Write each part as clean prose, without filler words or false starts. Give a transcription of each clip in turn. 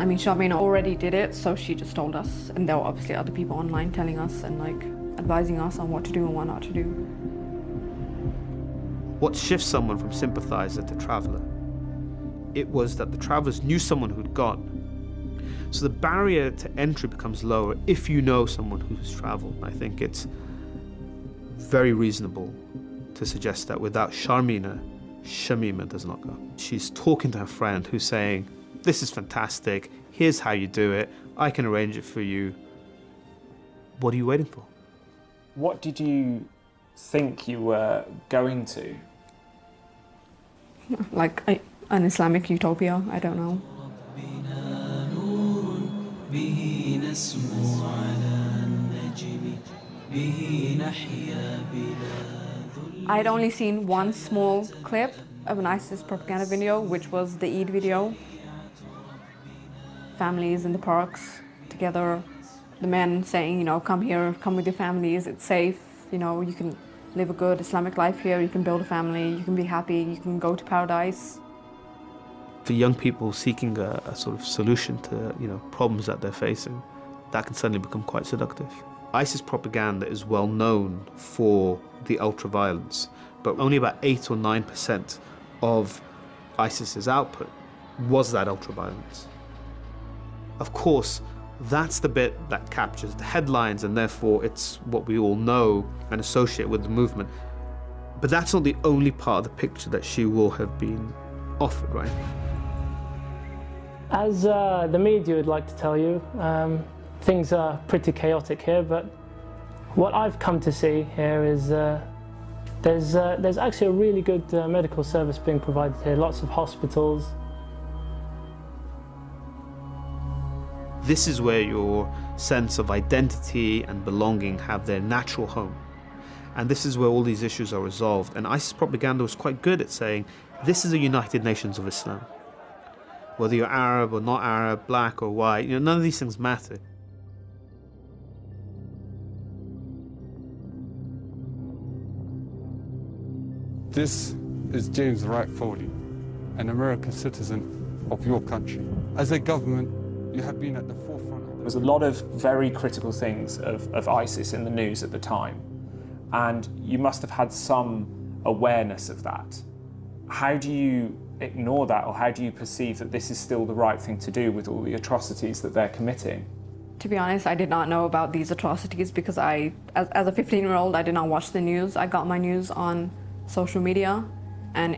I mean, Shamina already did it, so she just told us. And there were obviously other people online telling us and like advising us on what to do and what not to do. What shifts someone from sympathizer to traveller? It was that the travellers knew someone who'd gone. So the barrier to entry becomes lower if you know someone who's travelled. I think it's very reasonable to suggest that without Shamina does not go. She's talking to her friend who's saying, this is fantastic, here's how you do it, I can arrange it for you. What are you waiting for? What did you think you were going to? Like an Islamic utopia, I don't know. I had only seen one small clip of an ISIS propaganda video, which was the Eid video. Families in the parks together, the men saying, you know, come here, come with your families, it's safe, you know, you can live a good Islamic life here, you can build a family, you can be happy, you can go to paradise. For young people seeking a sort of solution to, you know, problems that they're facing, that can suddenly become quite seductive. ISIS propaganda is well known for the ultra-violence, but only about 8 or 9% of ISIS's output was that ultra-violence. Of course, that's the bit that captures the headlines, and therefore it's what we all know and associate with the movement. But that's not the only part of the picture that she will have been offered, right? As the media would like to tell you, things are pretty chaotic here, but what I've come to see here is there's actually a really good medical service being provided here, lots of hospitals. This is where your sense of identity and belonging have their natural home. And this is where all these issues are resolved. And ISIS propaganda was quite good at saying, this is a United Nations of Islam. Whether you're Arab or not Arab, black or white, you know, none of these things matter. This is James Wright Foley, an American citizen of your country. As a government, you have been at the forefront of... There was a lot of very critical things of ISIS in the news at the time, and you must have had some awareness of that. How do you ignore that, or how do you perceive that this is still the right thing to do with all the atrocities that they're committing? To be honest, I did not know about these atrocities because as a 15-year-old, I did not watch the news. I got my news on social media, and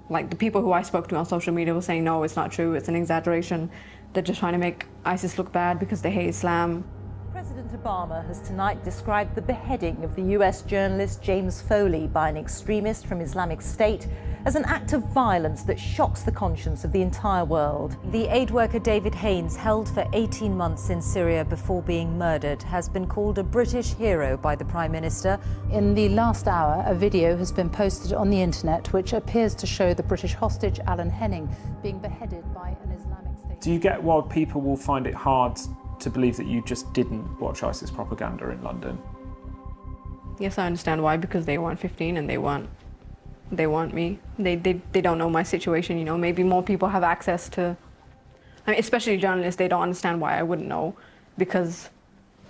like the people who I spoke to on social media were saying, no, it's not true, it's an exaggeration. They're just trying to make ISIS look bad because they hate Islam. President Obama has tonight described the beheading of the US journalist James Foley by an extremist from Islamic State as an act of violence that shocks the conscience of the entire world. The aid worker David Haines, held for 18 months in Syria before being murdered, has been called a British hero by the Prime Minister. In the last hour, a video has been posted on the internet which appears to show the British hostage Alan Henning being beheaded by an Islamic State. Do you get why people will find it hard to believe that you just didn't watch ISIS propaganda in London? Yes, I understand why, because they weren't 15 and they want me. They don't know my situation, you know. Maybe more people have access to, I mean, especially journalists, they don't understand why I wouldn't know, because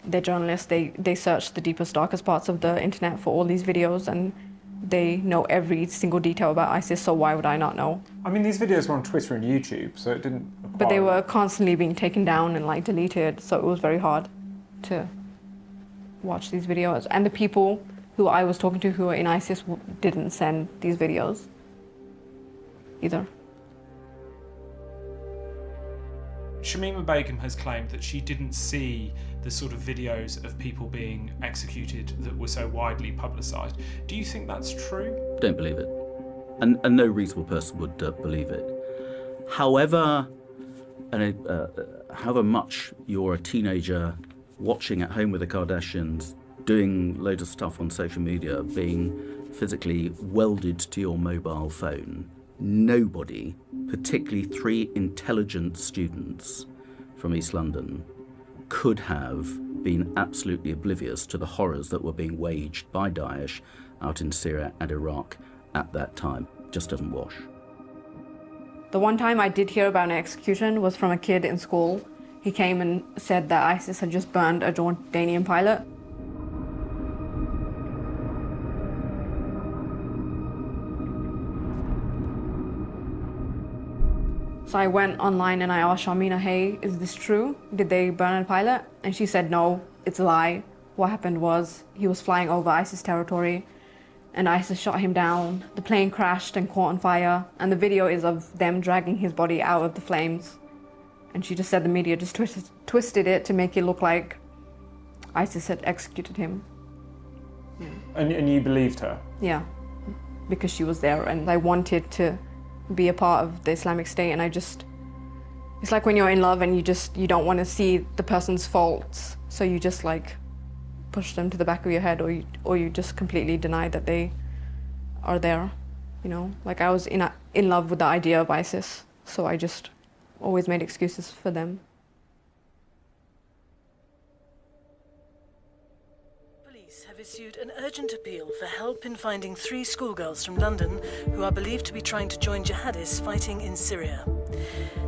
they're journalists, they search the deepest, darkest parts of the internet for all these videos, and they know every single detail about ISIS, so why would I not know? I mean, these videos were on Twitter and YouTube, so it didn't require... But they were constantly being taken down and like deleted, so it was very hard to watch these videos. And the people who I was talking to who were in ISIS didn't send these videos either. Shamima Begum has claimed that she didn't see the sort of videos of people being executed that were so widely publicised. Do you think that's true? Don't believe it. And no reasonable person would believe it. However, however much you're a teenager watching at home with the Kardashians, doing loads of stuff on social media, being physically welded to your mobile phone, nobody, particularly 3 intelligent students from East London, could have been absolutely oblivious to the horrors that were being waged by Daesh out in Syria and Iraq at that time. Just doesn't wash. The one time I did hear about an execution was from a kid in school. He came and said that ISIS had just burned a Jordanian pilot. So I went online and I asked Shamina, hey, is this true? Did they burn a pilot? And she said, no, it's a lie. What happened was he was flying over ISIS territory and ISIS shot him down. The plane crashed and caught on fire. And the video is of them dragging his body out of the flames. And she just said the media just twisted it to make it look like ISIS had executed him. Yeah. And you believed her? Yeah, because she was there and I wanted to be a part of the Islamic State, and it's like when you're in love and you don't want to see the person's faults, so you just like push them to the back of your head, or you just completely deny that they are there, you know? Like I was in love with the idea of ISIS, so I just always made excuses for them. Police have issued an urgent appeal for help in finding 3 schoolgirls from London who are believed to be trying to join jihadists fighting in Syria.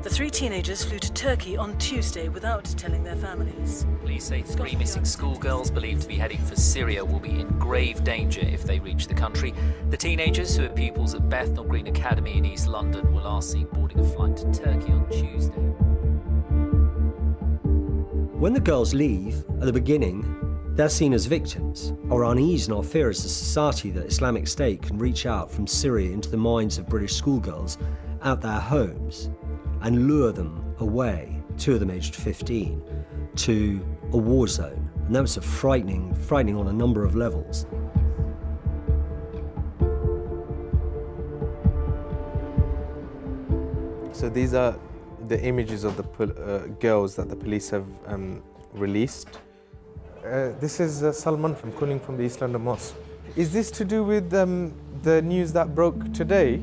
The 3 teenagers flew to Turkey on Tuesday without telling their families. Police say 3 missing schoolgirls believed to be heading for Syria will be in grave danger if they reach the country. The teenagers, who are pupils at Bethnal Green Academy in East London, were last seen boarding a flight to Turkey on Tuesday. When the girls leave, at the beginning, they're seen as victims. Our unease and our fear as a society that Islamic State can reach out from Syria into the minds of British schoolgirls at their homes and lure them away, 2 of them aged 15, to a war zone. And that was frightening on a number of levels. So these are the images of the girls that the police have released. This is Salman calling from the East London Mosque. Is this to do with the news that broke today?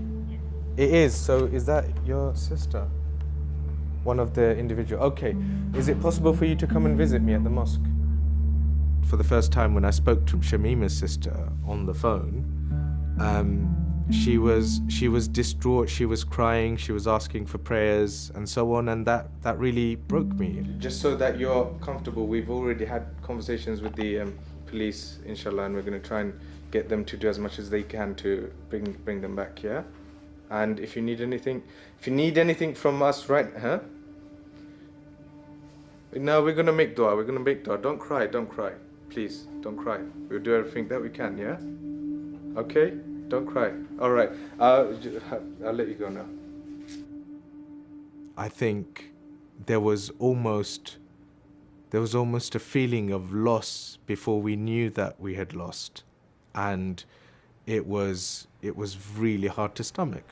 It is. So is that your sister? One of the individual. Okay. Is it possible for you to come and visit me at the mosque? For the first time when I spoke to Shamima's sister on the phone, she was distraught, she was crying, she was asking for prayers and so on, and that really broke me. Just so that you're comfortable, we've already had conversations with the police, inshallah, and we're going to try and get them to do as much as they can to bring them back, yeah? And if you need anything from us, right, huh? No, we're going to make dua, Don't cry, please, don't cry. We'll do everything that we can, yeah? Okay? Don't cry. All right, I'll let you go now. I think there was almost a feeling of loss before we knew that we had lost, and it was really hard to stomach.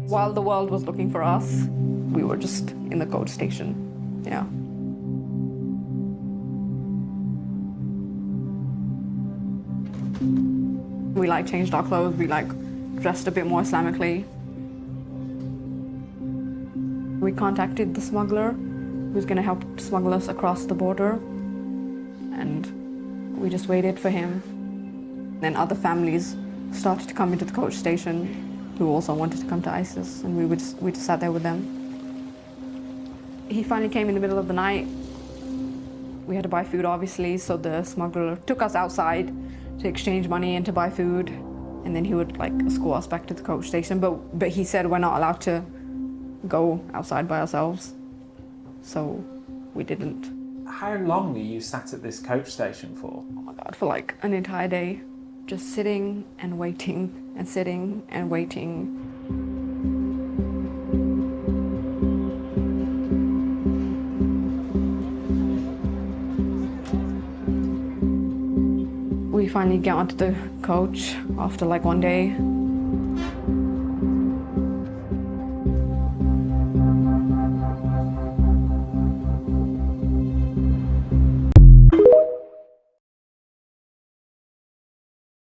While the world was looking for us, we were just in the coach station, yeah. We changed our clothes, we dressed a bit more Islamically. We contacted the smuggler who's gonna help smuggle us across the border, and we just waited for him. Then other families started to come into the coach station who also wanted to come to ISIS, and we just sat there with them. He finally came in the middle of the night. We had to buy food, obviously, so the smuggler took us outside to exchange money and to buy food, and then he would escort us back to the coach station, but he said we're not allowed to go outside by ourselves, so we didn't. How long were you sat at this coach station for? Oh my God, for an entire day. Just sitting and waiting and sitting and waiting. We finally get onto the coach after one day.